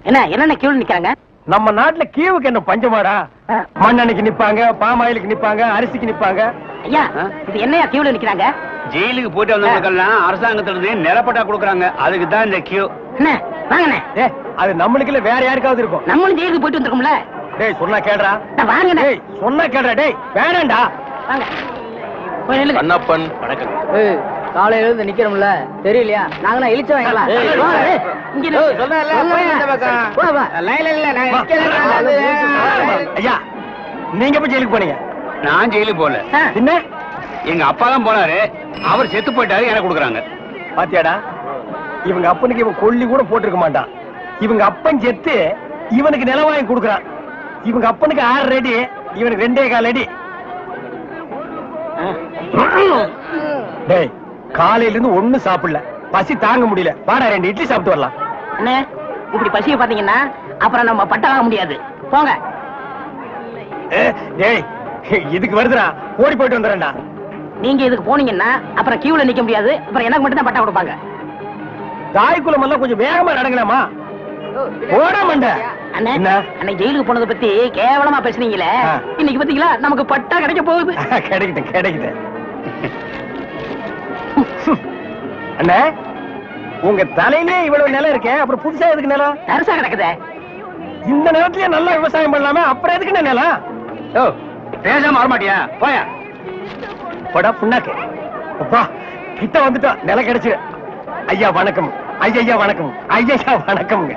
என்ன என்னென்ன கியூல நிக்கிறாங்க? நம்ம நாட்டுல கீவுக்கு என்ன பஞ்சமாடா? மண்ணெண்ணைக்கு நிப்பாங்க, பாமாயிலுக்கு நிப்பாங்க, அரிசிக்கு நிப்பாங்க. ஐயா இது என்னையா கியூல நிக்கிறாங்க? ஜெயிலுக்கு போயிட்டு வந்தவங்களுக்கெல்லாம் அரசாங்கத்துல இருந்து நிலப்பட்டா கொடுக்குறாங்க. அதுக்கு தான் இந்த கியூ. என்ன வாங்கண்ணே. அது நம்மளுக்கு இல்ல வேற யாருக்காவது இருக்கும். நம்மளும் ஜெயிலுக்கு போயிட்டு வந்திருக்கோம்ல. டேய் சொன்னா கேடுறா. வாங்கண்ணே. டேய் சொன்னா கேடுறா. டேய் வேணாம்டா. வாங்க. போய் நில்லுங்க. அண்ணப்பன் வணக்கம். காலையில இருந்து நிக்கிறோம்ல தெரியலையா? நாங்கலாம் இழிச்ச வாங்கலாம். இங்க ஐயா நீங்க போய் ஜெயிலுக்கு போனீங்க? நான் ஜெயிலுக்கு போல. என்ன எங்க அப்பா தான் போனாரு. அவர் செத்து போயிட்டாரு. எனக்கு கொடுக்குறாங்க. பாத்தியாடா இவங்க அப்பனுக்கு இவன் கொல்லி கூட போட்டிருக்க மாட்டான். இவங்க அப்பன் செத்து இவனுக்கு நிலம் வாங்கி கொடுக்குறான். இவங்க அப்பனுக்கு 6 அடி, இவனுக்கு 2.25 அடி. டேய் காலையில இருந்து ஒண்ணும் சாப்பிடல, பசி தாங்க முடியல. வாடா 2 இட்லி சாப்பிட்டு வரலாம். அண்ணே இப்படி பசிய பாத்தீங்கன்னா அப்புறம் நம்ம பட்ட வாங்க முடியாது. போங்க. டேய் இதுக்கு வருதுடா, ஓடி போயிட்டு வந்துறேன்டா. நீங்க இதுக்கு போனீங்கன்னா அப்புறம் கியூல நிக்க முடியாது. அப்புறம் எனக்கு மட்டும் தான் பட்டா கொடுப்பாங்க. தாய்க்குளம் எல்லாம் கொஞ்சம் வேகமா நடங்கலாமா? ஓட மாட்ட. அண்ணே அன்னைக்கு ஜெயிலுக்கு போனதை பத்தி கேவலமா பேசுனீங்களே, இன்னைக்கு பாத்தீங்களா நமக்கு பட்டா கிடைக்க போகுது. கிடைக்கிட்டேன் கிடைக்கிட்டேன். அண்ணே உங்க தலையிலே இவ்வளவு நிலம் இருக்கே, அப்புறம் புதுசா எதுக்கு நிலம்? நரசா கிடக்குதே. இந்த நிலத்திலேயே நல்லா விவசாயம் பண்ணலாமே, அப்புறம் எதுக்கு நிலம்? பேசாம வரமாட்டியா? போயா படா புண்ணாக்கு. அப்பா கிட்ட வந்துட்டோம், நிலம் கிடைச்சு. ஐயா வணக்கம். ஐயா வணக்கம். ஐயா வணக்கம்ங்க.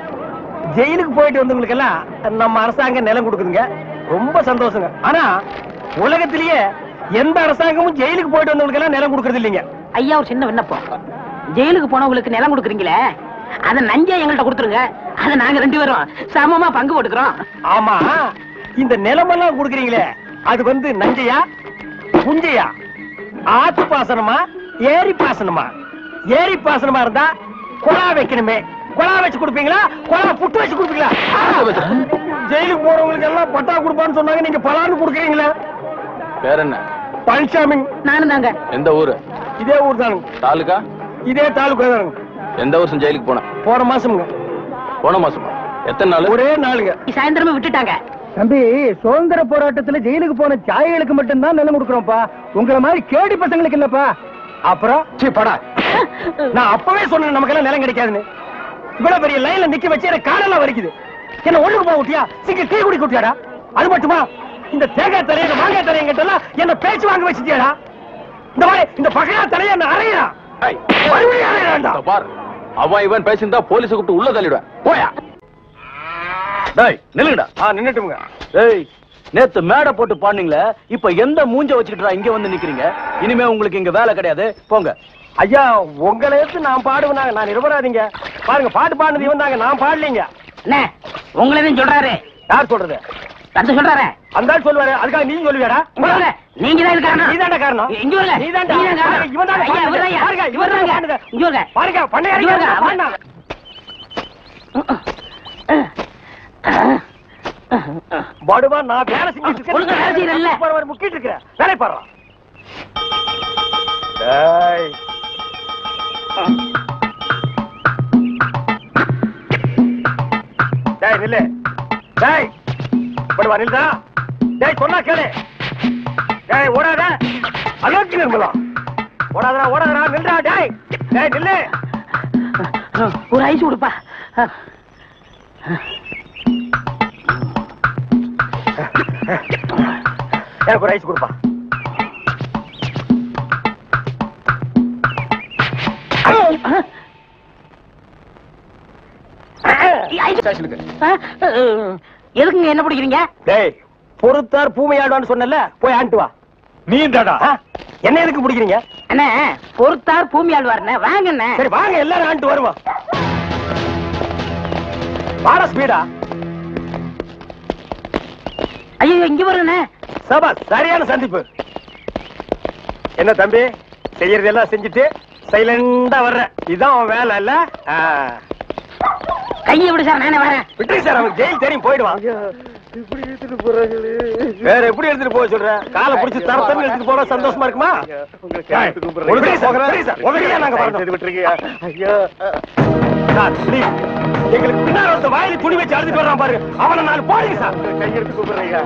ஜெயிலுக்கு போயிட்டு வந்தவங்களுக்கு எல்லாம் நம்ம அரசாங்கம் நிலம் கொடுக்குதுங்க, ரொம்ப சந்தோஷங்க. ஆனா உலகத்திலேயே எந்த அரசாங்கமும் ஜெயிலுக்கு போயிட்டு வந்தவங்களுக்கு எல்லாம் நிலம் கொடுக்கறது இல்லைங்க. ஐயா ஒரு சின்ன விண்ணப்பம். ஜெயிலுக்கு போனவங்களுக்கு நிலம் கொடுக்குறீங்களே, அத நஞ்சா எங்கள்கிட்ட கொடுத்துருங்க. அத நாங்க 2 பேரும் சமமா பங்கு போட்டுக்கிறோம். ஆமா இந்த நிலமெல்லாம் கொடுக்குறீங்களே, அது வந்து நஞ்சையா புஞ்சையா, ஆத்து பாசனமா ஏரி பாசனமா? ஏரி பாசனமா இருந்தா குழா வைக்கணுமே, குழா வச்சு கொடுப்பீங்களா, குழா புட்டு வச்சு கொடுப்பீங்களா? ஜெயிலுக்கு போறவங்களுக்கு எல்லாம் பட்டா கொடுப்பான்னு சொன்னாங்க, நீங்க பலான்னு கொடுக்குறீங்களா? வேற என்ன? பழனிசாமி. நானும் தாங்க. எந்த ஊரு? இதே ஊர் தானுங்க. தாலுகா? இதே தாலுகா தானுங்க. எந்த வருஷம் ஜெயிலுக்கு போன? போன மாசம்ங்க. போன மாசமா? எத்தனை நாள்? ஒரே நாளுங்க. சாயந்தரமா விட்டுட்டாங்க. தம்பி சுதந்திர போராட்டத்துல ஜெயிலுக்கு போன சாய்களுக்கு மட்டும்தான் நிலம் கொடுக்குறோம்ப்பா, உங்களை மாதிரி கேடி பசங்களுக்கு இல்லப்பா. அப்புறம் படா நான் அப்பவே சொன்னேன் நமக்கு எல்லாம் நிலம் கிடைக்காதுன்னு. இவ்வளவு பெரிய லைன்ல நிக்க வச்சு எனக்கு காலெல்லாம் வலிக்குது. என்ன ஒண்ணுக்கு போக விட்டியா? சிங்க டீ குடி குட்டியாடா? அது மட்டுமா இந்த தேங்காய் தலைய மாங்காய் தலையங்கிட்ட எல்லாம் என்ன பேச்சு வாங்க வச்சுட்டியாடா? இந்த மாதிரி இந்த பகையா தலைய என்ன அறையா? அவன் இவன் பேசியிருந்தா போலீஸ் கூப்பிட்டு உள்ள தள்ளிடுவேன். போயா. டேய் நில்லுங்கடா. நின்னுட்டுங்க. டேய் நேத்து மேடை போட்டு பாடுனீங்களே, இப்ப எந்த மூஞ்ச வச்சுக்கிட்டா இங்க வந்து நிக்கிறீங்க? இனிமே உங்களுக்கு இங்க வேலை கிடையாது, போங்க. ஐயா உங்களை எடுத்து நான் பாடுவேனாங்க, நான் நிரபராதிங்க. பாருங்க பாட்டு பாடுனது இவன் தாங்க, நான் பாடலீங்க. அண்ணே உங்களதான் சொல்றாரு. யார் சொல்றது? தந்து சொல்றாரு. அந்த ஆள் சொல்லுவாரு, அதுக்காக நீங்க சொல்லுவியாடா? நீங்க தான் காரணம். நீதான்டா காரணம். இங்க வரல. நீதான்டா. இவன் தான் ஐயா இவர்தான். பாருங்க இவர்தான். இங்க வரல. பாருங்க பண்ணையாரிங்க பாடுனாங்க. படுவா நான் வேலை செஞ்சிட்டு இருக்கேன். ஒழுங்கா வேலை செய்யறல்ல. பரவாயில்லை முக்கிட்டு இருக்கேன். வேலை பாருடா. டேய் டேய் நில்லு. டேய் படுவா நில்லுடா. டேய் சொன்னா கேளு. டேய் ஓடாத. அலோக்கி நிர்மலா. ஓடாதடா ஓடாதடா நில்லுடா. டேய் டேய் நில்லு. ஒரு ஐஸ் கொடுப்பா. எனக்கு ஒரு ஐஸ் கொடுப்பா. எதுக்குங்க என்ன பிடிக்கிறீங்க? டேய் பொறுத்தார் பூமையாடுவான்னு சொன்னல, போய் ஆண்டு வா. நீ தாடா என்ன எதுக்கு பிடிக்கிறீங்க? அண்ணே பொறுத்தார் பூமி ஆழ்வார்ண்ணே, வாங்க அண்ணே. சரி வாங்க எல்லாரும் ஆண்டு வருவோம். வாடா ஸ்பீடா. ஐயோ இங்க வருண்ணே. சபா சரியான சந்திப்பு. என்ன தம்பி செய்யறதெல்லாம் செஞ்சுட்டு சைலண்டா வர்ற, இதான் அவன் வேலை இல்ல? கையை விடு சார், நானே வரேன். விட்டுரு சார், அவன் ஜெயில் தெரியும் போயிடுவான். இப்படி எடுத்துட்டு போறாங்களே, வேற எப்படி எடுத்துட்டு போக சொல்ற? காலை பிடிச்சி தரத்தன்னு எடுத்துட்டு போனா சந்தோஷமா இருக்குமா? நாங்க வரணும். எங்களுக்கு பின்னால் ஒருத்த வாயில துணி வச்சு அழுதுட்டு வர்றான் பாரு, அவனை 4 போடுங்க சார். கையெடுத்து கூப்பிடுறேன் ஐயா.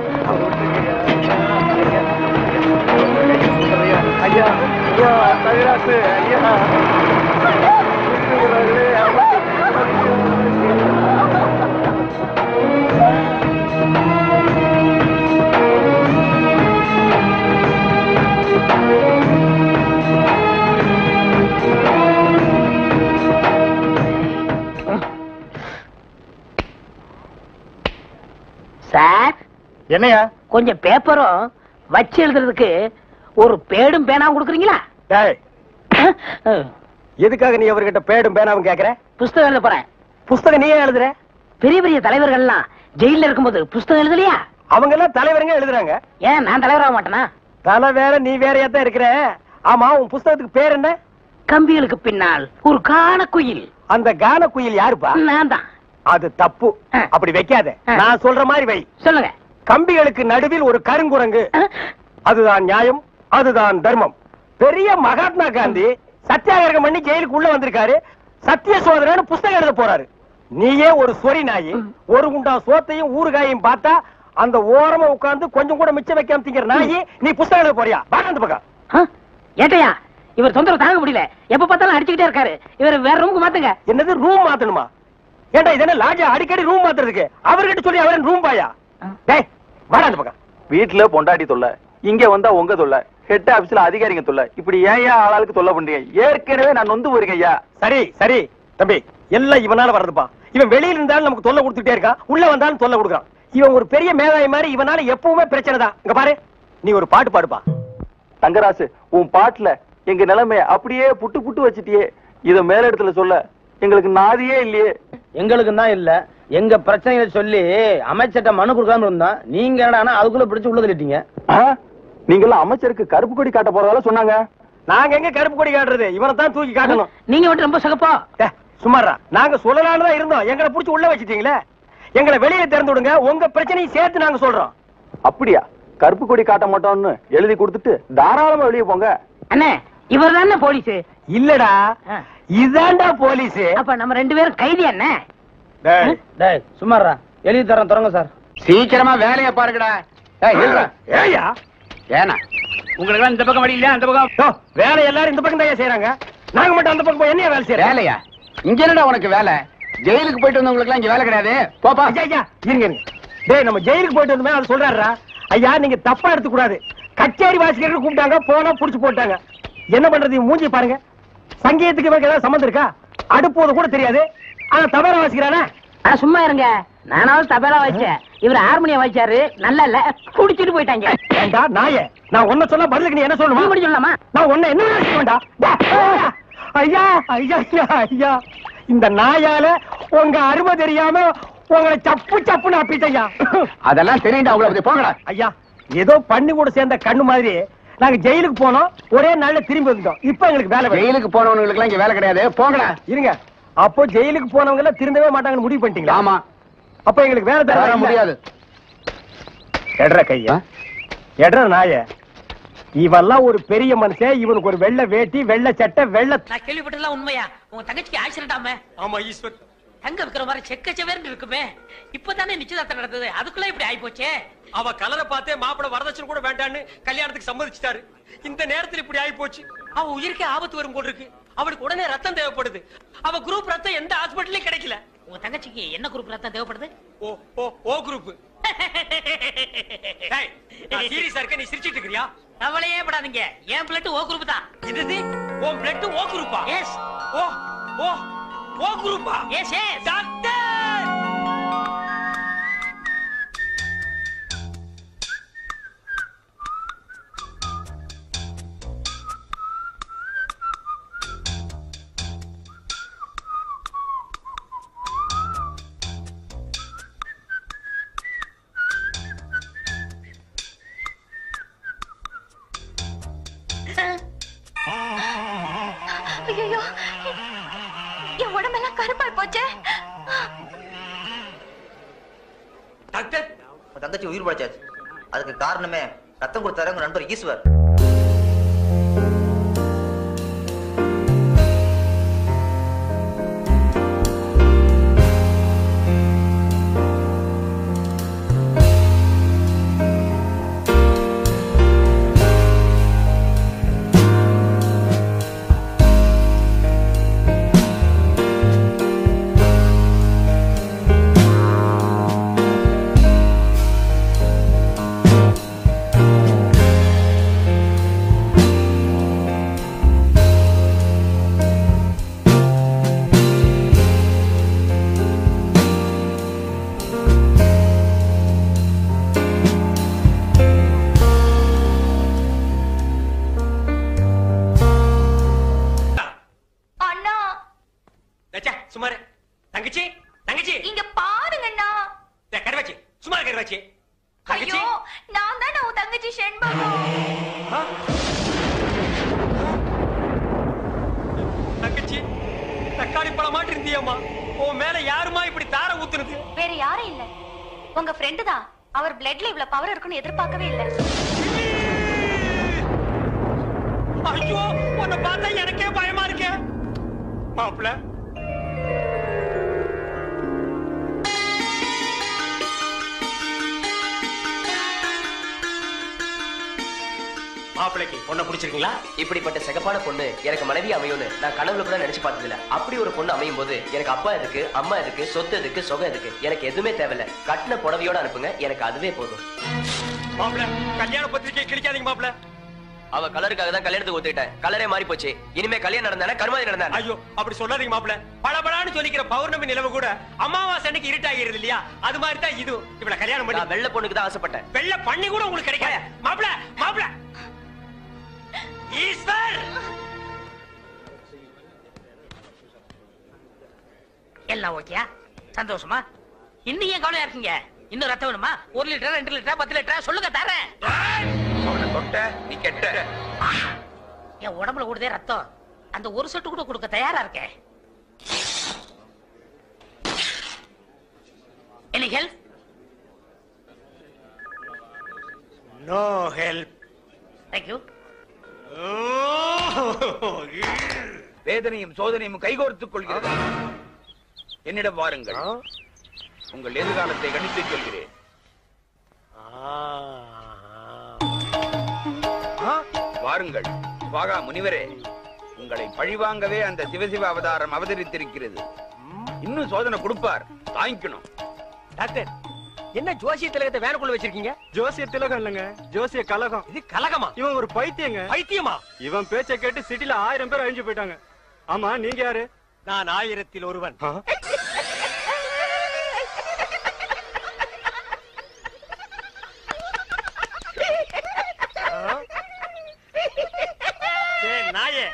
ஐயா ஐயா தகராசு ஐயா. சார் என்னையா? கொஞ்சம் பேப்பரும் வச்சு எழுதுறதுக்கு ஒரு பேடும் பேனாவும் கொடுக்குறீங்களா? எதுக்காக நீ அவர்கிட்ட பேடும் பேனாவும் கேக்குற? புஸ்தகம் எழுத போறேன். புஸ்தகம் நீயே எழுதுற? பெரிய பெரிய தலைவர்கள் எல்லாம் ஜெயில இருக்கும்போது புஸ்தகம் எழுதலையா? அவங்க எல்லாம் தலைவருங்க எழுதுறாங்க. ஏன் நான் தலைவராக மாட்டேனா? தலை வேற நீ வேறையா தான் இருக்கிற. ஆமா, உன் புஸ்தகத்துக்கு பேர் என்ன? கம்பிகளுக்கு பின்னால் ஒரு கான குயில். அந்த கான குயில் யாருப்பா? நான் தான். அது தப்பு. அப்படி வைக்காத, நான் சொல்ற மாதிரி வை. சொல்லுங்க. கம்பிகளுக்கு நடுவில் ஒரு கருங்குரங்கு. அதுதான் நியாயம், அதுதான் தர்மம். பெரிய மகாத்மா காந்தி சத்தியாகிரகம் பண்ணி ஜெயிலுக்கு உள்ள வந்திருக்காரு. சத்திய சோதனைன்னு புஸ்தகம் எழுத போறாரு. நீயே ஒரு சொறி நாயி, ஒரு குண்டா சோத்தையும் ஊறுகாயையும் பார்த்தா அந்த ஓரமா உட்கார்ந்து கொஞ்சம் கூட மிச்சம் வைக்காம திங்கிற நாயி, நீ புஸ்தகம் எழுத போறியா? பாக்க பக்கம். ஏட்டையா, இவர் தொந்தரவு தாங்க முடியல. எப்ப பார்த்தாலும் அடிச்சுக்கிட்டே இருக்காரு. இவர் வேற ரூமுக்கு மாத்துங்க. என்னது ரூம் மாத்தணுமா? ஏண்டா இதென்ன லாட்ஜா அடிக்கடி ரூம் மாத்துறதுக்கு? அவர்கிட்ட சொல்லி அவரன் ரூம் பாயா? டேய் வாடா அந்த பக்கம். வீட்டுல பொண்டாட்டி தொல்லை, இங்க வந்தா உங்க தொல்லை, ஹெட் ஆபீஸ்ல அதிகாரிங்க தொல்லை, இப்படி ஏன் ஆளாளுக்கு தொல்லை பண்றீங்க? ஏற்கனவே நான் நொந்து போயிருக்கேன் ஐயா. சரி சரி தம்பி, எல்லாம் இவனால வர்றதுப்பா. இவன் வெளியில இருந்தாலும் நமக்கு தொல்லை கொடுத்துட்டே இருக்கான், உள்ள வந்தாலும் தொல்லை கொடுக்குறான். இவன் ஒரு பெரிய மேதாவி மாதிரி, இவனால எப்பவுமே பிரச்சனை தான். இங்க பாரு, நீ ஒரு பாட்டு பாடுப்பா. தங்கராசு, உன் பாட்டுல எங்க நிலைமைய அப்படியே புட்டு புட்டு வச்சிட்டியே. இத மேல இடத்துல சொல்ல எங்களுக்கு நாதியே இல்லையே. எங்களுக்கு தான் இல்ல, எங்க பிரச்சனைகளை சொல்லி அமைச்சர்ட்ட மனு கொடுக்காம இருந்தா நீங்க என்னடா அதுக்குள்ள பிடிச்சு உள்ள தள்ளிட்டீங்க. நீங்க எல்லாம் அமைச்சருக்கு கருப்பு கொடி காட்ட போறதால சொன்னாங்க. நாங்க எங்க கருப்பு கொடி காட்டுறது? இவனை தான் தூக்கி காட்டணும். நீங்க மட்டும் ரொம்ப சகப்பா. சும்மாரா, நாங்க சொல்லலான்னு தான் இருந்தோம். எங்களை புடிச்சு உள்ள வச்சிட்டீங்களே. எங்களை வெளியே திறந்து விடுங்க, உங்க பிரச்சனையும் சேர்த்து நாங்க சொல்றோம். அப்படியா? கருப்பு கொடி காட்ட மாட்டோம்னு எழுதி கொடுத்துட்டு தாராளமா வெளியே போங்க. அண்ணே, இவர் தானே போலீஸ்? இல்லடா, இதாண்டா போலீஸ். அப்ப நம்ம 2 பேரும் கைதி அண்ணே. டேய் சும்மாரா, எழுதி தரேன் தொடங்க சார். சீக்கிரமா வேலையை பாருங்கடா. ஏயா ஏனா உங்களுக்கு இந்த பக்கம் வழி இல்ல, அந்த பக்கம் வேலை எல்லாரும் இந்த பக்கம் தான் செய்யறாங்க. நாங்க மட்டும் அந்த பக்கம் போய் என்ன வேலை செய்யறோம்? வேலையா? இங்க என்னடா உனக்கு வேலை? ஜெயிலுக்கு போயிட்டு வந்தவங்களுக்கு எல்லாம் இங்க வேலை கிடையாது. போப்பா. ஐயா இருங்க. டேய், நம்ம ஜெயிலுக்கு போயிட்டு வந்தோமே அது சொல்றாருடா. ஐயா நீங்க தப்பா எடுத்து கூடாது. கச்சேரி வாசிக்கிறதுக்கு கூப்பிட்டாங்க, போனா புடிச்சு போட்டாங்க. என்ன பண்றது? மூஞ்சி பாருங்க. சங்கீதத்துக்கு இவங்க ஏதாவது சம்பந்தம் இருக்கா? அடுப்போது கூட தெரியாது, ஆனா தபேலா வாசிக்கிறானே. சும்மா இருங்க, நானாவது தபேலா வாசிச்சேன், இவர் ஹார்மோனியம் வாசிச்சாரு. நல்லா இல்ல, குடிச்சிட்டு போயிட்டாங்க. ஏண்டா நாயே, நான் ஒன்ன சொல்ல பதிலுக்கு நீ என்ன சொல்லணுமா? நீ சொல்லலாமா? நான் ஒன்ன என்ன வேண்டா. ஐயா ஐயா ஐயா, இந்த நாயால உங்க அருமை தெரியாம உங்களை சப்பு சப்புன்னு அப்பிட்டையா. அதெல்லாம் தெரியுண்டா உங்களுக்கு. போங்கடா. ஐயா, ஏதோ பண்ணி கூட சேர்ந்த கண்ணு மாதிரி நாங்க ஜெயிலுக்கு போனோம், ஒரே நாள்ல திரும்பி வந்துட்டோம். இப்ப எங்களுக்கு வேலை. ஜெயிலுக்கு போனவங்களுக்கு எல்லாம் இங்க வேலை கிடையாது. போங்கடா. இருங்க, அப்போ ஜெயிலுக்கு போனவங்க எல்லாம் திருந்தவே மாட்டாங்கன்னு முடிவு பண்ணிட்டீங்களா? ஆமா. அப்ப எங்களுக்கு வேலை தர முடியாது. எட்ற கையா, எட்ற நாய. இவெல்லாம் ஒரு பெரிய மனுஷன். இவனுக்கு ஒரு வெள்ளை வேட்டி, வெள்ளை சட்டை, வெள்ளை. நான் கேள்விப்பட்டதெல்லாம் உண்மையா? உங்க தங்கச்சிக்கு ஆக்சிடென்ட் ஆமே? ஆமா ஈஸ்வர். தங்க விக்கிற மாதிரி செக்கச்சவேர்னு இருக்குமே. இப்பதானே நிச்சயதார்த்தம் நடந்தது, அதுக்குள்ள இப்படி ஆயி போச்சே. அவ கலரை பார்த்தே மாப்பிள வரதட்சணை கூட வேண்டான்னு கல்யாணத்துக்கு சம்மதிச்சிட்டாரு. இந்த நேரத்தில் இப்படி ஆயி போச்சு. அவ உயிருக்கே ஆபத்து வரும் போல இருக்கு. அவளுக்கு உடனே ரத்தம் தேவைப்படுது. அவ குரூப் ரத்தம் எந்த ஹாஸ்பிடல்லயும் கிடைக்கல. உங்க தங்கச்சிக்கு என்ன குரூப் ரத்தம் தேவைப்படுது? ஓ ஓ ஓ குரூப். டேய், நான் சீரியஸா இருக்க, நீ சிரிச்சிட்டு இருக்கறியா? கவலையே படாதீங்க, என் பிளட் ஓ குரூப் தான். இது உன் பிளட் ஓ குரூப்பா? எஸ். ஓ ஓ ஓ குரூப்பா? S S. டாக்டர், ஐயோ, என் உடம்பெல்லாம் கருப்பாய் போச்சே. டாக்டர், தங்கச்சி உயிர் பழைச்சாச்சு. அதுக்கு காரணமே ரத்தம் கொடுத்தாரு உங்க நண்பர் ஈஸ்வர். தங்கச்சி இங்க பாருங்கண்ணா. கருவாச்சி சும்மா கருவாச்சி. ஐயோ நான் தான் உன் தங்கச்சி செண்பகம். தங்கச்சி தக்காளி பழம் மாட்டி இருந்தியம்மா. உன் மேல யாருமா இப்படி தார ஊத்துறது? வேற யாரும் இல்ல, உங்க ஃப்ரெண்டு தான். அவர் பிளட்ல இவ்வளவு பவர் இருக்குன்னு எதிர்பார்க்கவே இல்ல. ஐயோ உன்னை பார்த்தா எனக்கே பயமா இருக்கு. மாப்பிள்ள மாப்பிளைக்கு பொண்ணை பிடிச்சிருக்கீங்களா? இப்படிப்பட்ட சிகப்பான பொண்ணு எனக்கு மனைவி அமையும்னு நான் கனவுல கூட நினைச்சு பார்த்ததில்ல. அப்படி ஒரு பொண்ணு அமையும் போது எனக்கு அப்பா எதுக்கு, அம்மா எதுக்கு, சொத்து எதுக்கு, சொகம் எதுக்கு, எனக்கு எதுவுமே தேவையில்ல. கட்டின புடவையோட அனுப்புங்க, எனக்கு அதுவே போதும். மாப்பிள்ள கல்யாண பத்திரிக்கை கிழிக்காதீங்க மாப்பிள்ள. அவ கலருக்காக தான் கல்யாணத்துக்கு ஒத்துக்கிட்டேன். கலரே மாறி போச்சு. இனிமே கல்யாணம் நடந்தானே கர்மாதி நடந்தானே. ஐயோ அப்படி சொல்லாதீங்க மாப்பிள்ள. பளபளான்னு சொல்லிக்கிற பௌர்ணமி நிலவு கூட அமாவாசை அன்னைக்கு இருட்டாகிறது இல்லையா? அது மாதிரி தான் இது. இவள கல்யாணம் பண்ணி வெள்ளை பொண்ணுக்கு தான் ஆசைப்பட்டேன். வெள்ளை பண்ணி கூட உங்களுக்கு கிடைக்காத மாப்பிள்ள. மாப்பிள்ள ஈஸ்வர் எல்லாம் ஓகே, சந்தோஷமா? இன்னும் ஏன் கவலையா இருக்கீங்க? இன்னும் ரத்தம் வேணுமா? 1 லிட்டர் 2 லிட்டர் 10 லிட்டர் சொல்லுங்க தரேன். அவனை தொட்ட நீ கெட்ட. என் உடம்புல கூடதே ரத்தம், அந்த ஒரு சொட்டு கூட கொடுக்க தயாரா இருக்கேன். Any help? No help. Thank you. வேதனையும் சோதனையும் கைகோர்த்துக் கொள்கிறது. என்னிடம் வாருங்கள், உங்கள் எதிர்காலத்தை கணித்துச் சொல்கிறேன். வாருங்கள் வாகா முனிவரே, உங்களை பழிவாங்கவே அந்த சிவசிவ அவதாரம் அவதரித்திருக்கிறது. இன்னும் சோதனை கொடுப்பார், தாங்கிக்கணும். டாக்டர் என்ன ஜோசிய திலகத்தை வேனுக்குள்ள வச்சிருக்கீங்க? ஜோசிய திலகம் இல்லங்க, ஜோசிய கலகம். இது கலகமா? இவன் ஒரு பைத்தியங்க. பைத்தியமா? இவன் பேச்ச கேட்டு சிட்டில 1000 பேர் அழிஞ்சு போயிட்டாங்க. ஆமா நீங்க யாரு? நான் 1000ல் ஒருவன். நாயே,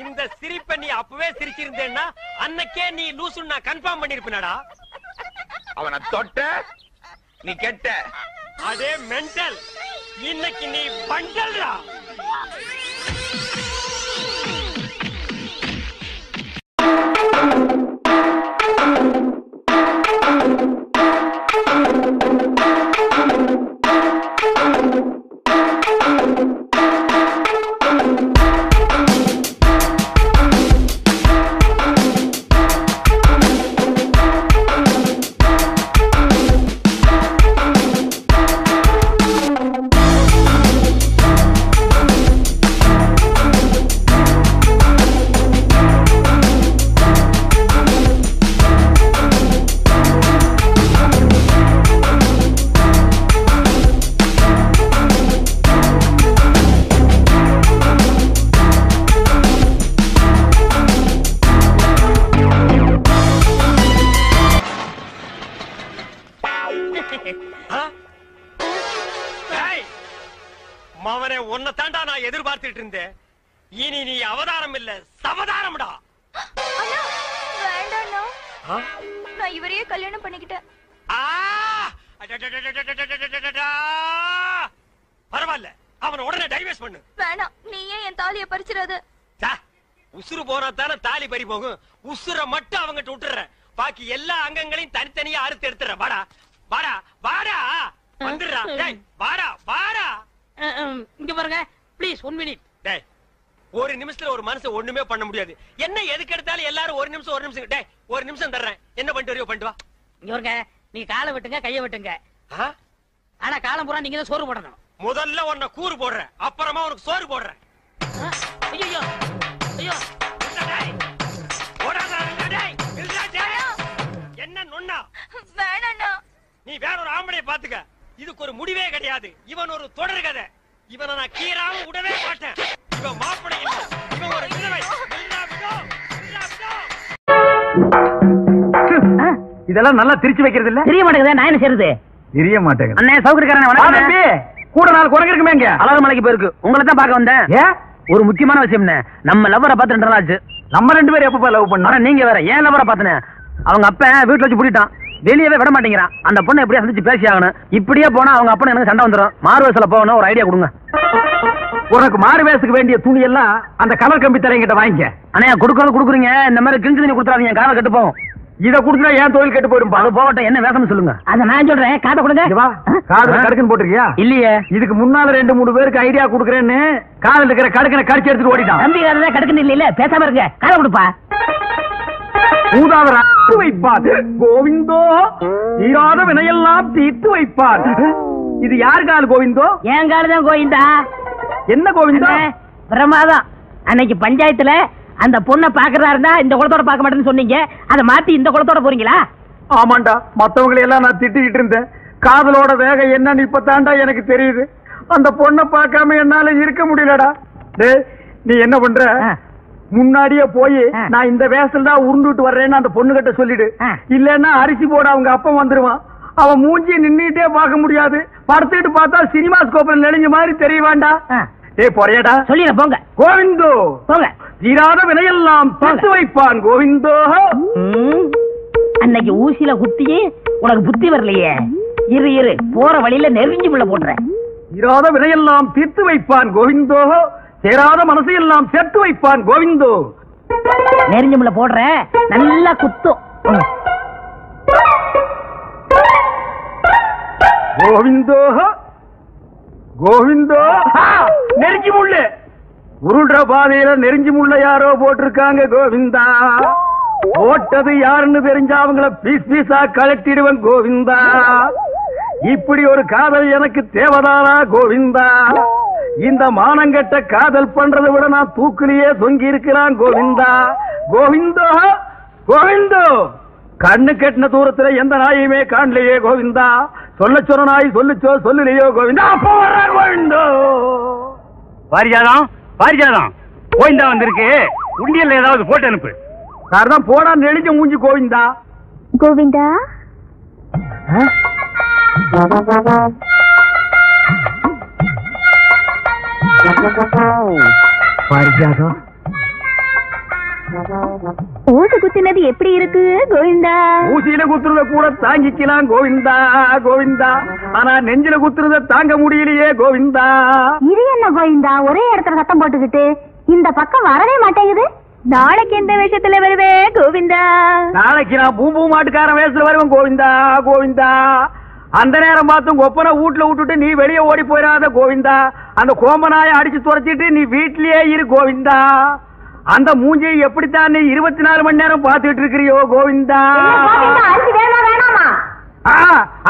இந்த சிரிப்பை நீ அப்பவே சிரிச்சிருந்தேன்னா அன்னைக்கே நீ லூசுன்னு நான் கன்ஃபார்ம் பண்ணிருப்பேனடா. அவனை தொட்ட நீ கெட்ட. அதே மென்டல், இன்னைக்கு நீ பண்டல்டா. மவனே, உன்னை தாண்டா நான் எதிர்பார்த்துட்டு இருந்தேன். இனி நீ அவதாரம் இல்ல, சவதாரம்டா. வேண்டாண்ணா, நான் இவரையே கல்யாணம் பண்ணிக்கிட்டேன். பரவாயில்ல, அவனை உடனே டைவர்ஸ் பண்ணு. வேணாம், நீ ஏன் என் தாலியை பறிச்சிடாத. உசுறு போறதான தாலி பறி போகும். உசுர மட்டும் அவங்கிட்ட விட்டுற, பாக்கி எல்லா அங்கங்களையும் தனித்தனியா அறுத்து எடுத்துற. வாடா வாடா வாடா, வந்துடுறா. வாடா வாடா. இங்க பாருங்க ப்ளீஸ், 1 மினிட். டேய், ஒரு நிமிஷத்துல ஒரு மனுஷன் ஒண்ணுமே பண்ண முடியாது. என்ன எதுக்கு எடுத்தாலும் எல்லாரும் ஒரு நிமிஷம். டேய், ஒரு நிமிஷம் தர்றேன், என்ன பண்ணிட்டு வரையோ பண்ணிட்டு வா. இங்க பாருங்க, நீங்க காலை வெட்டுங்க, கைய வெட்டுங்க. ஆனா காலம் பூரா நீங்க தான் சோறு போடணும். முதல்ல உன்னை கூறு போடுறேன், அப்புறமா உனக்கு சோறு போடுறேன். ஐயோ ஐயோ, என்ன நொண்ணா? வேணாண்ணா, நீ வேற ஒரு ஆம்பளைய பாத்துக்க. இதுக்கு ஒரு முடிவே கிடையாது. இவன் ஒரு தொடர் கதை. இவனை நான் கீராம விடவே மாட்டேன். இவன் மாப்பிள்ளை இல்ல, இவன் ஒரு விதவை. இதெல்லாம் நல்லா திரிச்சு வைக்கிறது இல்ல? தெரிய மாட்டேங்குது, நான் என்ன செய்யறது? தெரிய மாட்டேங்குது. அண்ணே சௌகரியக்காரனே, வணக்கம். கூட 4 குரங்கு இருக்குமே. இங்க அழகு மலைக்கு போயிருக்கு, உங்களை தான் பார்க்க வந்தேன். ஏன்? ஒரு முக்கியமான விஷயம், நம்ம லவ்வரை பார்த்து 2 நாள் ஆச்சு. நம்ம 2 பேரும் எப்பப்பா லவ் பண்ணோம்? நீங்க வேற ஏன் லவ்வரை பார்த்தனே அவங்க அப்ப வீட்டுல வச்சு பூட்டிட்டான், வெளியவே விட மாட்டேங்கிறான். அந்த பொண்ணை எப்படியா சந்திச்சு பேசி ஆகணும். இப்படியே போனா அவங்க அப்பா எனக்கு சண்டை வந்துடும். மாறு வயசுல போகணும், ஒரு ஐடியா கொடுங்க. உனக்கு மாறு வயசுக்கு வேண்டிய துணி எல்லாம் அந்த கலர் கம்பி தரையங்கிட்ட வாங்கிக்க. அண்ணா கொடுக்குறீங்க, இந்த மாதிரி கிழிஞ்சு தண்ணி கொடுத்துறாதீங்க, காலை கட்டு போகும். இத குடுத்தா ஏன் தொழில் கெட்டு போயிடும். அது போகட்டும், என்ன வேகம்னு சொல்லுங்க. அத நான் சொல்றேன், காதை கொடுங்க. காதுல கடுக்குன்னு போட்டிருக்கியா? இல்லையே. இதுக்கு முன்னால 2-3 பேருக்கு ஐடியா கொடுக்குறேன்னு காதுல இருக்கிற கடுக்கனை கடிச்சு எடுத்துட்டு ஓடிட்டான். தம்பி காதுல கடுக்குன்னு இல்ல, பேசாம இருங்க, காதை கொடுப்பா. ஊதாவரா வைப்பாது கோவிந்தோ, தீராத வினையெல்லாம் தீர்த்து வைப்பார். இது யார் கால் கோவிந்தோ? என் கால் தான் கோவிந்தா. என்ன கோவிந்தா? பிரமாதம். அன்னைக்கு பஞ்சாயத்துல அந்த பொண்ணை பாக்குறதா இருந்தா இந்த குளத்தோட பார்க்க மாட்டேன்னு சொன்னீங்க, அதை மாத்தி இந்த குளத்தோட போறீங்களா? ஆமாண்டா, மத்தவங்களை எல்லாம் நான் திட்டிக்கிட்டு இருந்தேன். காதலோட வேகம் என்னன்னு இப்பதான்டா எனக்கு தெரியுது. அந்த பொண்ணை பார்க்காம என்னால இருக்க முடியலடா. டேய், நீ என்ன பண்ற? முன்னாடியே போய் நான் இந்த வேஷத்துல தான் உருண்டுட்டு வர்றேன்னு அந்த பொண்ணு கிட்ட சொல்லிடு. இல்லன்னா அரிசி போட அவங்க அப்பா வந்துருவான். அவன் மூஞ்சி நின்னுட்டே பார்க்க முடியாது. படுத்துட்டு பார்த்தா சினிமா ஸ்கோப்ல நெளிஞ்ச மாதிரி தெரியவாண்டா. ஏய் போறியாடா? சொல்லிட போங்க. கோவிந்தோ போங்க. தீராத வினையெல்லாம் தீர்த்து வைப்பான் கோவிந்தோ. அன்னைக்கு ஊசியில குத்தியே உனக்கு புத்தி வரலையே. இரு போற வழியில நெருங்கி உள்ள போடுறேன். தீராத வினையெல்லாம் தீர்த்து வைப்பான் கோவிந்தோ, சேராத மனசையெல்லாம் சேர்த்து வைப்பான் கோவிந்தோ. நெருங்கி உள்ள போடுற, நல்லா குத்தும். கோவிந்தோ கோவிந்தோ. நெருங்கி முள்ளு உருள்ற பாதையில நெருங்கி முள்ள யாரோ போட்டிருக்காங்க கோவிந்தா. போட்டது யாருன்னு தெரிஞ்சா அவங்கள பீஸ் பீஸா கலட்டிடுவன் கோவிந்தா. இப்படி ஒரு காதல் எனக்கு தேவதானா கோவிந்தா? இந்த மானங்கட்ட காதல் பண்றதை விட நான் தூக்கிலேயே தொங்கி இருக்கிறான் கோவிந்தா. கோவிந்தோ கோவிந்தோ. கண்ணு கெட்டின தூரத்துல எந்த நாயுமே காணலையே கோவிந்தா. சொல்ல சொன்ன நாய் சொல்லுச்சோ சொல்லலையோ கோவிந்தா. அப்ப வர கோவிந்தோ. பாரிஜாதம் பாரிஜாதம் கோவிந்தா வந்திருக்கு. உண்டியல்ல ஏதாவது போட்டு அனுப்பு. சார்தான் போடா நெளிஞ்ச மூஞ்சி கோவிந்தா. கோவிந்தா பாரிஜாதம் ஊசி குத்தினது எப்படி இருக்கு கோவிந்தா? ஊசியில குத்துறத கூட தாங்கிக்கலாம் கோவிந்தா கோவிந்தா. ஆனா நெஞ்சில குத்துறத தாங்க முடியலையே கோவிந்தா. இது என்ன கோவிந்தா ஒரே இடத்துல சத்தம் போட்டுக்கிட்டு இந்த பக்கம் வரவே மாட்டேங்குது? நாளைக்கு எந்த வேஷத்துல வருவே கோவிந்தா? நாளைக்கு நான் பூம்பூ மாட்டுக்காரன் வேஷத்துல வருவேன் கோவிந்தா கோவிந்தா. அந்த நேரம் பார்த்து ஒப்பனை வீட்டுல விட்டுட்டு நீ வெளியே ஓடி போயிடாத கோவிந்தா. அந்த கோமநாயை அடிச்சு துரைச்சிட்டு நீ வீட்லயே இரு கோவிந்தா. அந்த மூஞ்சியை எப்படித்தான் நீ 24 மணி நேரம் பார்த்துட்டு இருக்கிறியோ கோவிந்தா.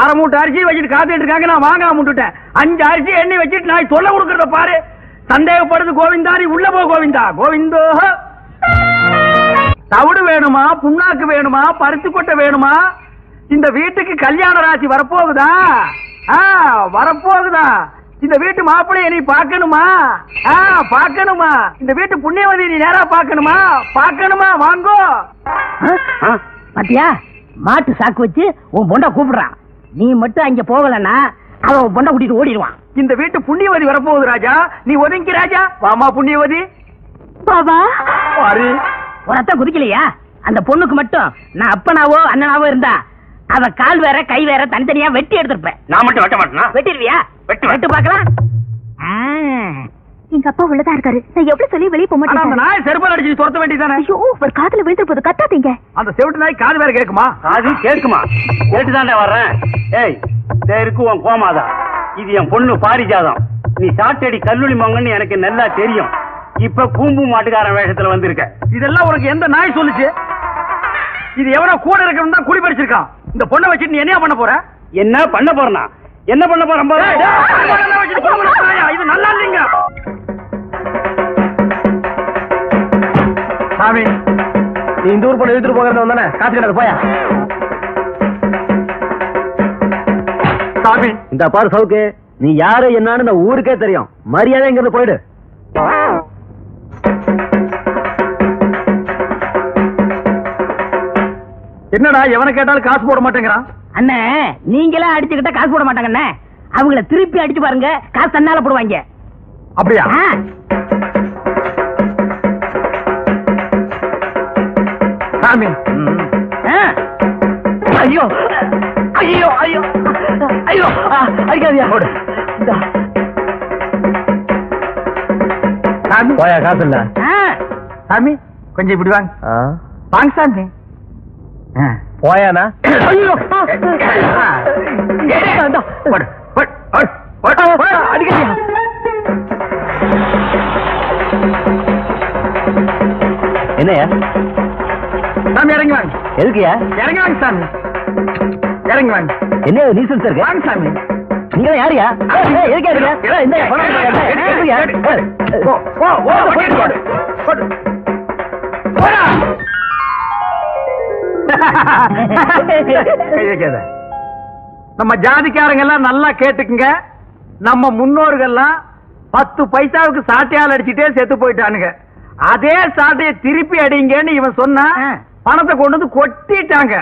அரை மூட்டை அரிசி வச்சுட்டு காத்துட்டு இருக்காங்க, நான் வாங்க முட்டுட்டேன். 5 அரிசி எண்ணெய் வச்சுட்டு நான் சொல்ல கொடுக்கறத பாரு. சந்தேகப்படுது கோவிந்தா, நீ உள்ள போ கோவிந்தா. கோவிந்தோ. தவிடு வேணுமா, புண்ணாக்கு வேணுமா, பருத்தி கொட்டை வேணுமா? இந்த வீட்டுக்கு கல்யாண ராசி வரப்போகுதா? வரப்போகுதா? இந்த வீட்டு மாப்பிள்ளைய நீ பாக்கணுமா? பாக்கணுமா? இந்த வீட்டு புண்ணியவதி நீ நேரா பாக்கணுமா? பாக்கணுமா? வாங்கோ. பாத்தியா, மாட்டு சாக்கு வச்சு உன் பொண்ட கூப்பிடுறான். நீ மட்டும் அங்க போகலன்னா அவன் உன் பொண்ட கூட்டிட்டு ஓடிடுவான். இந்த வீட்டு புண்ணியவதி வரப்போகுது ராஜா, நீ ஒதுங்கி ராஜா. வாமா புண்ணியவதி. பாபா பாரு, ஒரு அத்தை குதிக்கலையா? அந்த பொண்ணுக்கு மட்டும் நான் அப்பனாவோ அண்ணனாவோ இருந்தா அவ கால் வேற கை வேற தனித்தனியா வெட்டி எடுத்திருப்பேன். நான் மட்டும் வெட்ட மாட்டேனா? வெட்டிடுவியா? வெட்டு பாக்கலாம். எங்க அப்பா உள்ளதா இருக்காரு, நான் எப்படி சொல்லி வெளியே போக மாட்டேன். அந்த நாய் செருப்பால் அடிச்சு துரத்த வேண்டியதானே? ஐயோ, ஒரு காதுல விழுந்து போது கத்தாதீங்க. அந்த செவிட்டு நாய் காது வேற கேக்குமா? காது கேக்குமா? கேட்டுதானே வர்றேன். ஏய், இருக்கு உன் கோமாதா. இது என் பொண்ணு பாரிஜாதம். நீ சாட்டடி கல்லூரி மங்கன்னு எனக்கு நல்லா தெரியும். இப்ப பூம்பு மாட்டுக்காரன் வேஷத்துல வந்திருக்க. இதெல்லாம் உனக்கு எந்த நாய் சொல்லுச்சு? இது எவனோ கூட இருக்கணும் தான் குடி படிச்சிருக்கான். இந்த பொண்ணை வச்சுட்டு நீ என்ன பண்ண போற? என்ன பண்ண போறனா? என்ன பண்ண போறேன்? இது நல்லா இல்லைங்க சாமி. நீ இந்த ஊர் பொண்ணு எடுத்துட்டு போகிறது வந்தானே, காத்துக்கிட்ட போயா சாமி. இந்த பாரு சவுக்கு, நீ யாரு என்னன்னு இந்த ஊருக்கே தெரியும். மரியாதை இங்க இருந்து போயிடு. என்னடா எவனை கேட்டாலும் காசு போட மாட்டேங்கிறான்? அண்ணே, நீங்களே அடிச்சுக்கிட்ட காசு போட மாட்டாங்க அண்ணே. அவங்கள திருப்பி அடிச்சு பாருங்க, காசு தன்னால போடுவாங்க. அப்படியா? சாமி ஐயோ ஐயோ ஐயோ ஐயோ அடிக்காதியா போடு சாமி போயா காசு இல்ல சாமி கொஞ்சம் இப்படி வாங்க வாங்க சாமி போயானா ஐயோ அடிக்காதியா என்னையா சாமி இறங்கி வாங்க எதுக்குயா இறங்கி வாங்க சாமி இறங்கி வாங்க என்ன நீசல் சார் வாங்க சாமி நீங்க யாரியா எதுக்கே நம்ம ஜாதிக்காரங்க எல்லாம் நல்லா கேட்டுக்குங்க நம்ம முன்னோர்கள்லாம் 10 பைசாவுக்கு சாட்டையால் அடிச்சுட்டே செத்து போயிட்டானுங்க அதே சாட்டையை திருப்பி அடிங்கன்னு இவன் சொன்னா பணத்தை கொண்டு வந்து கொட்டிட்டாங்க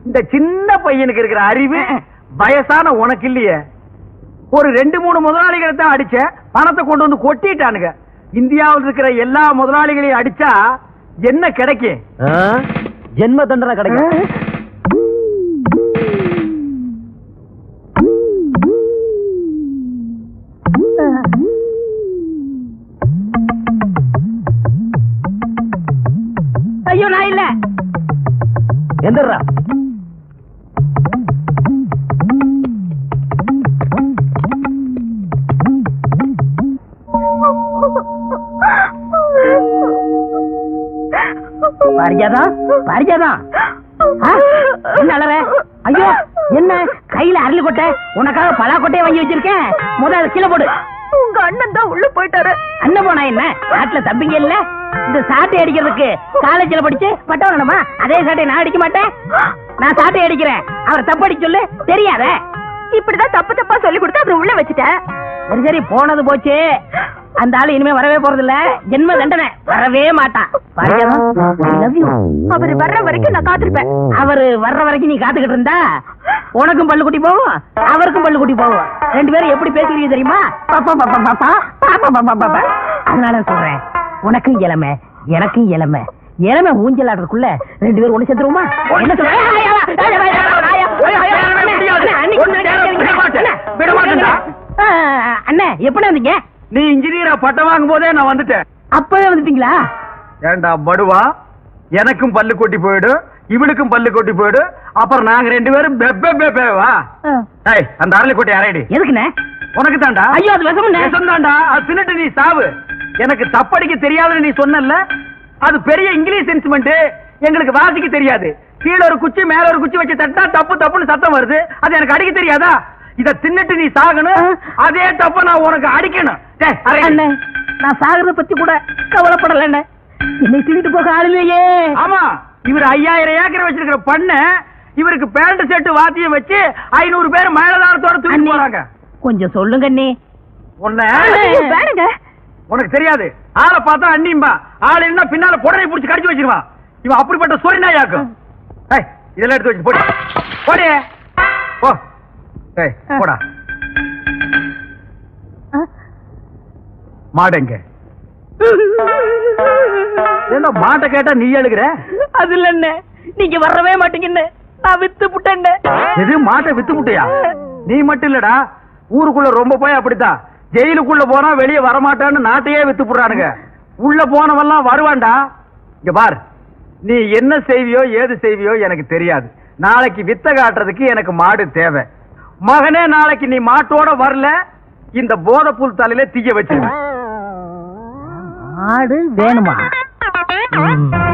இந்த சின்ன பையனுக்கு இருக்கிற அறிவு வயசான உனக்கு இல்லையே ஒரு 2-3 முதலாளிகளை தான் அடிச்ச பணத்தை கொண்டு வந்து கொட்டிட்டானுங்க இந்தியாவில் இருக்கிற எல்லா முதலாளிகளையும் அடிச்சா என்ன கிடைக்கும் ஜென்ம தண்டனை கிடைக்கும் ஐயோ நான் இல்ல எந்தரா பாரிஜாதா என்ன அலற ஐயோ என்ன கையில அரளி கொட்டை உனக்காக பலா கொட்டையை வாங்கி வச்சிருக்கேன் முதல்ல கீழே போடு உங்க அண்ணன் தான் உள்ள போயிட்டாரு அண்ணன் போனா என்ன நாட்டுல தம்பிங்க இல்ல இந்த சாட்டை அடிக்கிறதுக்கு காலேஜ்ல படிச்சு பட்டம் வேணுமா அதே சாட்டை நான் அடிக்க மாட்டேன் நான் சாட்டை அடிக்கிறேன் அவர் தப்பு அடிக்க சொல்லு தெரியாத இப்படிதான் தப்பு தப்பா சொல்லி கொடுத்து அப்புறம் உள்ள வச்சுட்டேன் சரி சரி போனது போச்சு அந்த ஆளு இனிமே வரவே போறது இல்ல ஜென்ம தண்டனை வரவே மாட்டான் அவரு வர்ற வரைக்கும் நான் காத்திருப்பேன் அவரு வர்ற வரைக்கும் நீ காத்துக்கிட்டு இருந்தா உனக்கும் பல்லு குட்டி போவோம் அவருக்கும் பல்லு குட்டி போவோம் 2 பேரும் எப்படி பேசுறீங்க தெரியுமா அதனால சொல்றேன் உனக்கும் இளமை எனக்கும் இளமை இளமை ஊஞ்சல் ஆடுறதுக்குள்ள 2 பேரும் ஒண்ணு சேர்ந்துருவோமா என்ன அண்ணே எப்படி வந்தீங்க நீ இன்ஜினியரா பட்டம் வாங்கும் போதே நான் வந்துட்டேன் அப்பவே வந்துட்டீங்களா ஏண்டா படுவா எனக்கும் பல்லு கொட்டி போயிடும் இவளுக்கும் பல்லு கொட்டி போயிடும் அப்புறம் நாங்க 2 பேரும் பெப்பேவா அந்த அரளி கொட்டி அரைடி எதுக்குண்ணே உனக்கு தாண்டா ஐயோ அது விஷம் தாண்டா அது தின்னுட்டு நீ சாவு எனக்கு தப்படிக்க தெரியாதுன்னு நீ சொன்னல அது பெரிய இங்கிலீஷ் இன்ஸ்ட்ருமெண்ட் எங்களுக்கு வாசிக்க தெரியாது கீழே ஒரு குச்சி மேல ஒரு குச்சி வச்சு தட்டா தப்பு தப்புன்னு சத்தம் வருது அது எனக்கு அடிக்க தெரியாதா இத தின்னுட்டு நீ சாகணும் அதே தப்ப நான் உனக்கு அடிக்கணும் நான் சாகிறத பத்தி கூட கவலைப்படல என்னை திருட்டு போக ஆளுலையே ஆமா இவர் 5000 ஏக்கர் வச்சிருக்கிற பண்ண இவருக்கு பேண்ட் செட்டு வாத்தியம் வச்சு 500 பேர் மேலதாரத்தோட தூக்கி போறாங்க கொஞ்சம் சொல்லுங்க அண்ணே உனக்கு தெரியாது ஆளை பார்த்தா அண்ணிம்பா ஆள் என்ன பின்னால புடனை புடிச்சு கடிச்சு வச்சிருவான் இவன் அப்படிப்பட்ட சொரி நாயாக்கும் இதெல்லாம் எடுத்து வச்சு போடு போடு போ போடா மாடங்க என்ன மாட்டை கேட்டா நீ எழுகிற அது இல்ல நீங்க வரவே மாட்டீங்கன்னு நான் வித்து புட்டேன் எது மாட்டை வித்து புட்டியா நீ மட்டும் இல்லடா ஊருக்குள்ள ரொம்ப போய் அப்படித்தான் ஜெயிலுக்குள்ள போனா வெளியே வரமாட்டான்னு நாட்டையே வித்து புடுறானுங்க உள்ள போனவெல்லாம் வருவான்டா இங்க பார் நீ என்ன செய்வியோ ஏது செய்வியோ எனக்கு தெரியாது நாளைக்கு வித்த காட்டுறதுக்கு எனக்கு மாடு தேவை மகனே நாளைக்கு நீ மாட்டோட வரல இந்த போதைப்புல் தலையில தீய வச்சிருவேன் மாடு வேணுமா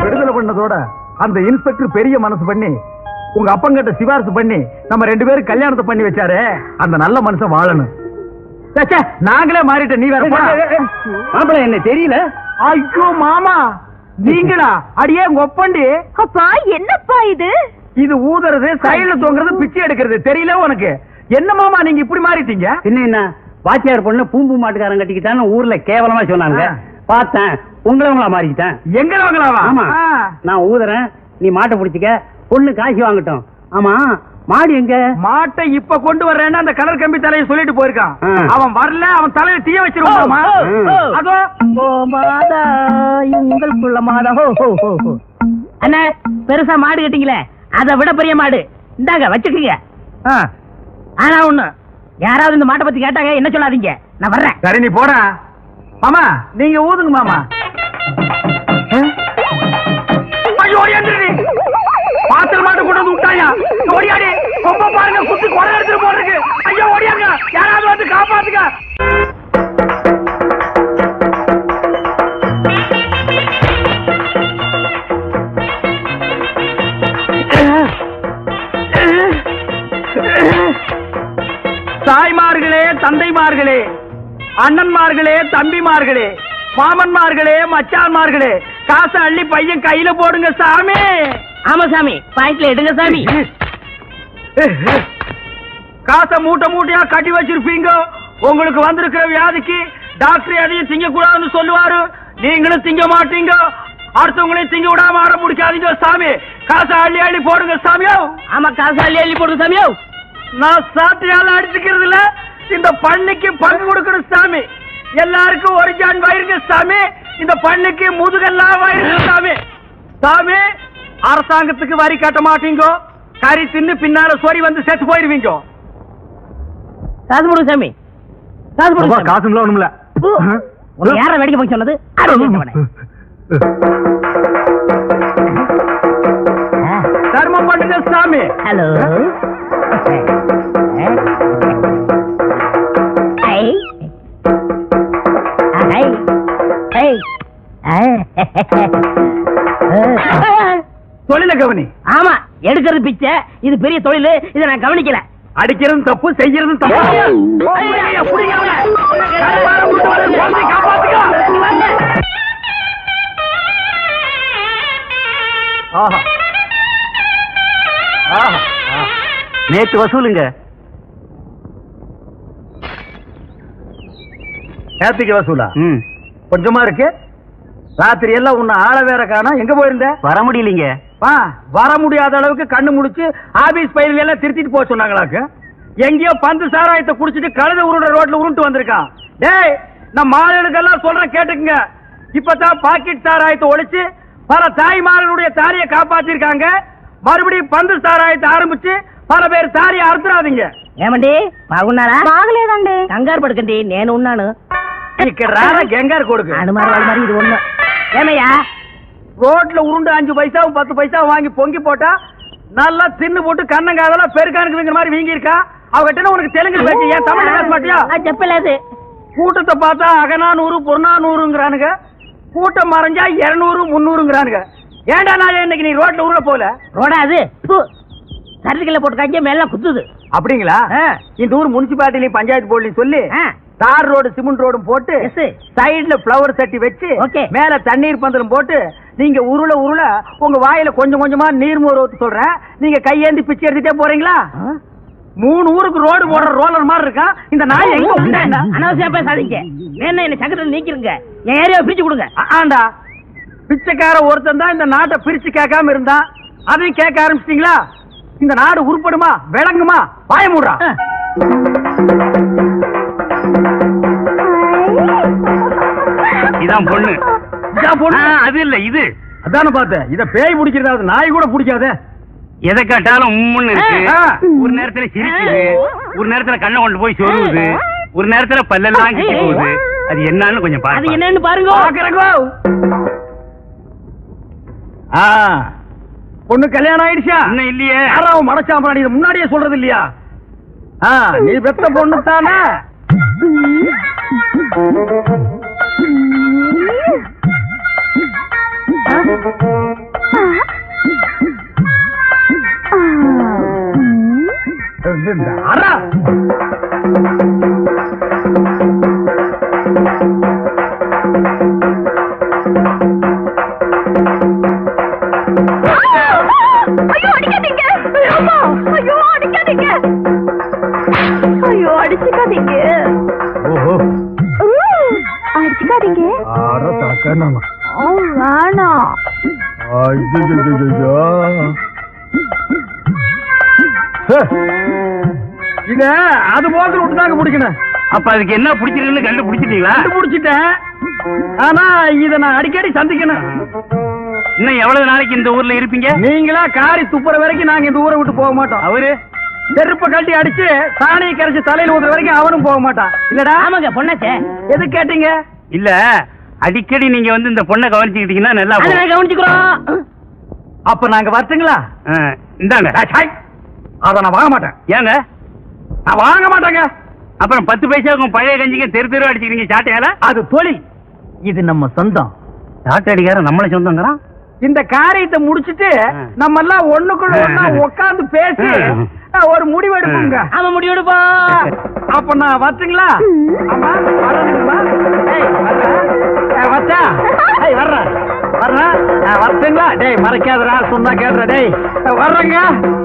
விடுதலை பண்ணதோட அந்த இன்ஸ்பெக்டர் பெரிய மனசு பண்ணி உங்க அப்பங்கிட்ட சிபாரிசு பண்ணி நம்ம 2 பேரும் கல்யாணத்தை பண்ணி வச்சாரு அந்த நல்ல மனுஷன் வாழணும் நாங்களே மாறிட்ட நீ வேற மாப்பிள்ள என்ன தெரியல ஐயோ மாமா நீங்களா அடியே உங்க ஒப்பண்டி அப்பா என்னப்பா இது இது ஊதுறது சைடுல தொங்குறது பிச்சை எடுக்கிறது தெரியல உனக்கு என்ன மாமா நீங்க இப்படி மாறிட்டீங்க என்ன வாத்தியார் பொண்ணு பூம்பு மாட்டுக்காரன் கட்டிக்கிட்டான்னு ஊர்ல கேவலமா சொன்னாங்க பார்த்தேன் உங்களவங்களா மாறிக்கிட்டேன் எங்களவங்களாவா ஆமா நான் ஊதுறேன் நீ மாட்டை பிடிச்சிக்க பொண்ணு காசு வாங்கட்டும் ஆமா மாடு எங்க மாட்டை இப்ப கொண்டு வர்றேன்னு அந்த கலர் கம்பி தலையை சொல்லிட்டு போயிருக்கான் அவன் வரல அவன் தலையில தீய வச்சிருவாமா அதோ மாதா உங்களுக்குள்ள மாதா அண்ணா பெருசா மாடு கட்டிங்களே அதை விட பெரிய மாடு இந்தாங்க வச்சுக்கீங்க. ஆனா ஒண்ணு, யாராவது இந்த மாட்டை பத்தி கேட்டாங்க என்ன சொல்லாதீங்க, நான் வர்றேன். சரி நீ போடா மாமா, நீங்க ஊதுங்க மாமா. ஐயோ ஓடியாடி, பாத்திர மாட்டு கொண்டு வந்து விட்டாயா, ஓடியாடி. ரொம்ப பாருங்க, குத்தி கொலை எடுத்துட்டு போறதுக்கு. ஐயோ ஓடியாங்க, யாராவது வந்து காப்பாத்துங்க. தாய்மார்களே, தந்தைமார்களே, அண்ணன்மார்களே, தம்பிமார்களே, மாமன்மார்களே, மச்சான்மார்களே, காசை அள்ளி பையன் கையில போடுங்க சாமி. ஆமா சாமி, பாயிண்ட்ல எடுங்க சாமி. காசை மூட்டை மூட்டையா கட்டி வச்சிருப்பீங்க. உங்களுக்கு வந்திருக்கிற வியாதிக்கு டாக்டர் எதையும் திங்க கூடாதுன்னு சொல்லுவாரு. நீங்களும் திங்க மாட்டீங்க, அடுத்தவங்களையும் திங்க விடாம ஆட முடிக்காதீங்க சாமி. காசை அள்ளி அள்ளி போடுங்க சாமியோ. ஆமா, காசை அள்ளி அள்ளி போடுங்க சாமியோ. நான் சாட்டையால அடிச்சுக்கிறது இல்ல, இந்த பண்ணிக்கு பங்கு கொடுக்கணும் சாமி. எல்லாருக்கும் ஒரு ஜான் வயிறுங்க சாமி, இந்த பண்ணிக்கு முதுகெல்லாம் வயிறுங்க சாமி. சாமி, அரசாங்கத்துக்கு வரி கட்ட மாட்டீங்க, கறி தின்னு பின்னால சொறி வந்து செத்து போயிருவீங்க. காசு போடுங்க சாமி, காசு போடுங்க. காசுல ஒண்ணுமில்ல. யார வேடிக்கை போய் சொன்னது? தர்மம் பண்ணுங்க சாமி. ஹலோ, தொழில கவனி. ஆமா, எடுக்கிறது பிச்சை, இது பெரிய தொழில், இதை நான் கவனிக்கல. அடிக்கிறதும் தப்பு, செய்யறதும் தப்பு. நேத்து வசூலுங்க. நேத்துக்கு வசூலா? கொஞ்சமா இருக்கு. ராத்திரி எல்லாம் உன்னை ஆள வேற காணோம். எங்க போயிருந்த? வர முடியலீங்க. வர முடியாத அளவுக்கு கண்ணு முடிச்சு ஆபீஸ் பயிர்கள் எல்லாம் திருத்திட்டு போக சொன்னாங்களாக்கு. எங்கேயோ பந்து சாராயத்தை குடிச்சிட்டு கழுத உருண்ட ரோட்ல உருண்டு வந்திருக்கான். டேய், நம்ம மாடுகளுக்கெல்லாம் சொல்றேன் கேட்டுக்குங்க. இப்பதான் பாக்கெட் சாராயத்தை ஒழிச்சு பல தாய்மார்களுடைய தாலியை காப்பாத்திருக்காங்க. மறுபடியும் பந்து சாராயத்தை ஆரம்பிச்சு பல பேர் தாலியை அறுத்துறாதீங்க. ఏమండి బాగున్నారా? బాగలేదండి. కంగారు పడకండి, నేను ఉన్నాను. ఇక్కడ రారా గంగారు కొడుకు. అనుమానం వాళ్ళ మరి ఇది ஒண்ணு. ஏமையா, ரோட்ல உருண்டு 5 பைசாவும் 10 பைசாவும் வாங்கி பொங்கி போட்டா நல்லா தின்னு போட்டு கண்ணங்காதெல்லாம் பெருக்கானுக்குங்கிற மாதிரி வீங்கி இருக்கா. அவகிட்ட உனக்கு தெலுங்கு பேச்சு, ஏன் தமிழ் பேச மாட்டியா? చెప్పలేదు. கூட்டத்தை பார்த்தா அகநானூறு புறநானூறுங்கிறானுங்க, கூட்டம் மறைஞ்சா 200 300ங்கிறானுங்க. ஏண்டா நான் இன்னைக்கு நீ ரோட்ல உருள போல? ரோடா அது சர்டிபிகேட்ல போட்டுக்காங்க, மேல குத்துது. அப்படிங்களா? இந்த ஊர் முனிசிபாலிட்டிலையும் பஞ்சாயத்து போர்ட்லையும் சொல்லி தார் ரோடு சிமெண்ட் ரோடும் போட்டு சைடுல பிளவர் சட்டி வச்சு மேல தண்ணீர் பந்தலும் போட்டு நீங்க உருள உருள உங்க வாயில கொஞ்சம் கொஞ்சமா நீர் மோர் ஊத்து சொல்றேன். நீங்க கையேந்தி பிச்சை எடுத்துட்டே போறீங்களா? 3 ஊருக்கு ரோடு போடுற ரோலர் மாதிரி இருக்கா இந்த நாய். எங்க உண்டா? அனாவசியம் பேசாதீங்க. வேணா என்ன சக்கரத்துல நீக்கிருங்க, என் ஏரியாவை பிரிச்சு கொடுங்க. ஆண்டா, பிச்சைக்கார ஒருத்தன் தான் இந்த நாட்டை பிரிச்சு கேட்காம இருந்தா, அதையும் கேட்க ஆரம்பிச்சிட்டீங்களா? இந்த நாடு உருப்படுமா விளங்குமா? வாய மூடுறா. இதான் பொண்ணு. அது இல்ல, இது அதான பார்த்தேன். இத பேய் பிடிக்கிறது, நாய் கூட பிடிக்காத. எதை கேட்டாலும் உம்முன்னு இருக்கு. ஒரு நேரத்துல சிரிக்குது, ஒரு நேரத்துல கண்ணை கொண்டு போய் சொருவுது, ஒரு நேரத்துல பல்லெல்லாம் கிட்டி போகுது. அது என்னன்னு கொஞ்சம் பாருங்க. அது என்னன்னு பாருங்க. பொண்ணு கல்யாணம் ஆயிடுச்சா? இன்னும் இல்லையே. யாராவது மனச்சாம்பராணி இதை முன்னாடியே சொல்றது இல்லையா? நீ பெத்த பொண்ணு தானே? ஐயோ அடிக்காதீங்க, ஐயோ அடிக்காதீங்க, ஐயோ அடிச்சுக்காதீங்க, அடிச்சுக்காதீங்க. வேணாம். இத அது போக்கு விட்டுதாங்க பிடிக்கணும். அப்ப அதுக்கு என்ன பிடிச்சிருக்குன்னு கண்டுபிடிச்சிட்டீங்களா? கண்டுபிடிச்சிட்டேன். ஆனா இத நான் அடிக்கடி சந்திக்கணும். இன்னும் எவ்வளவு நாளைக்கு இந்த ஊர்ல இருப்பீங்க? நீங்களா காரி துப்புற வரைக்கும் நாங்க இந்த ஊரை விட்டு போக மாட்டோம். அவரு செருப்ப கழட்டி அடிச்சு சாணியை கரைச்சு தலையில ஊத்துற வரைக்கும் அவனும் போக மாட்டான். இல்லடா? ஆமாங்க பொண்ணாச்சே. எது கேட்டீங்க? இல்ல அடிக்கடி நீங்க வந்து இந்த பொண்ணை கவனிச்சுக்கிட்டீங்கன்னா நல்லா அதை கவனிச்சுக்கிறோம். அப்ப நாங்க வரட்டுங்களா? இந்தாங்க. அத நான் வாங்க மாட்டேன். ஏங்க? நான் வாங்க மாட்டேங்க. அப்புறம் 10 பைசாவுக்கும் பழைய கஞ்சிக்கு தெரு தெரு அடிச்சுக்கிறீங்க சாட்டையால? அது தொழில், இது நம்ம சொந்தம். சாட்டை அடிக்கார நம்மள சொந்தங்கிறான். இந்த காரியத்தை முடிச்சிட்டு நம்ம எல்லாம் ஒண்ணுக்குள்ள ஒண்ணா உட்கார்ந்து பேசி ஒரு முடிவு எடுப்போங்க. ஆமா முடிவு எடுப்போம். அப்ப நான் வரட்டுங்களா? ஆமா வரணுமா? வச்சா வர்றேன் வரட்டுங்களா? டேய் மறைக்காதடா, சொன்னா கேடுற. டேய் வர்றேங்க,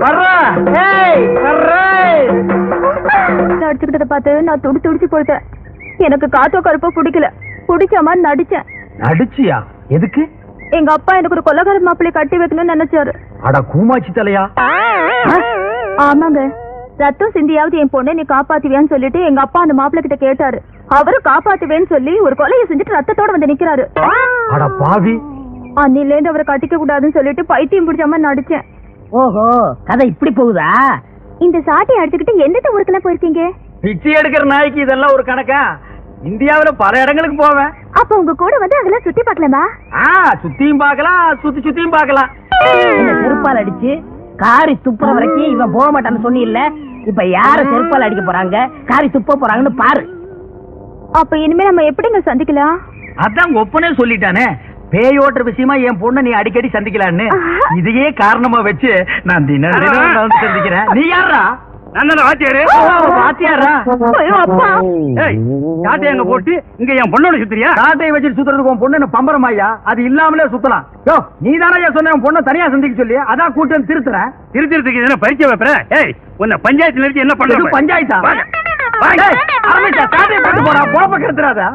வர்றேன். வர்றேன். நடிச்சுக்கிட்டத பார்த்து நான் துடிச்சு போயிட்டேன். எனக்கு காத்தோ கருப்போ பிடிக்கல. பிடிச்ச மாதிரி நடிச்சேன். நடிச்சியா? எதுக்கு? எங்க அப்பா எனக்கு ஒரு கொலகார மாப்பிள்ளை கட்டி வைக்கணும்னு நினைச்சாரு. அட கூமாச்சி தலையா. ஆமாங்க, ரத்தம் சிந்தியாவது என் பொண்ணை நீ காப்பாத்துவியான்னு சொல்லிட்டு எங்க அப்பா அந்த மாப்பிள்ளை கிட்ட கேட்டாரு. அவரும் காப்பாத்துவேன்னு சொல்லி ஒரு கொலையை செஞ்சுட்டு ரத்தத்தோட வந்து நிக்கிறாரு. அட பாவி. அன்னில இருந்து அவரை கட்டிக்க கூடாதுன்னு சொல்லிட்டு பைத்தியம் பிடிச்ச மாதிரி நடிச்சேன். ஓஹோ, கதை இப்படி போகுதா? இந்த சாட்டை அடிச்சுக்கிட்டு எந்த ஊருக்குலாம் போயிருக்கீங்க? பிச்சை எடுக்கிற நாய்க்கு இதெல்லாம் ஒரு கணக்கா? இந்தியாவுல பல இடங்களுக்கு போவேன். அப்ப உங்க கூட வந்து அதெல்லாம் சுத்தி பார்க்கலாமா? சுத்தியும் பார்க்கலாம், சுத்தியும் பார்க்கலாம். செருப்பால் அடிச்சு காரி துப்புற வரைக்கும் இவன் போக மாட்டான்னு சொன்னில்ல, இப்ப யார செருப்பால் அடிக்க போறாங்க, காரி துப்ப போறாங்கன்னு பாரு. அப்ப இனிமே நம்ம எப்படிங்க சந்திக்கலாம்? அதான் ஒப்பனே சொல்லிட்டானே, பேயோட்டுற விஷயமா என் பொண்ணை நீ அடிக்கடி சந்திக்கலான்னு. இதையே காரணமா வச்சு நான் தினம் சந்திக்கிறேன். நீ யாரா? வாத்தியாரு. வாத்தியாரா? சாட்டை அங்க போட்டு இங்க என் பொண்ணோட சுத்துறியா? சாட்டையை வச்சு சுத்துறதுக்கு உன் பொண்ணு பம்பரமாயா? அது இல்லாமலே சுத்தலாம். யோ நீ தானே சொன்ன உன் பொண்ணை தனியா சந்திக்க சொல்லி, அதான் கூட்டம் திருத்துறேன். திருத்திறதுக்கு என்ன பரிச்சை வைப்பேன்? ஏய் உன்னை பஞ்சாயத்துல இருந்து என்ன பண்ற? பஞ்சாயத்தா? சாட்டையை போட்டு போறா, போப்ப கெடுத்துறாதா?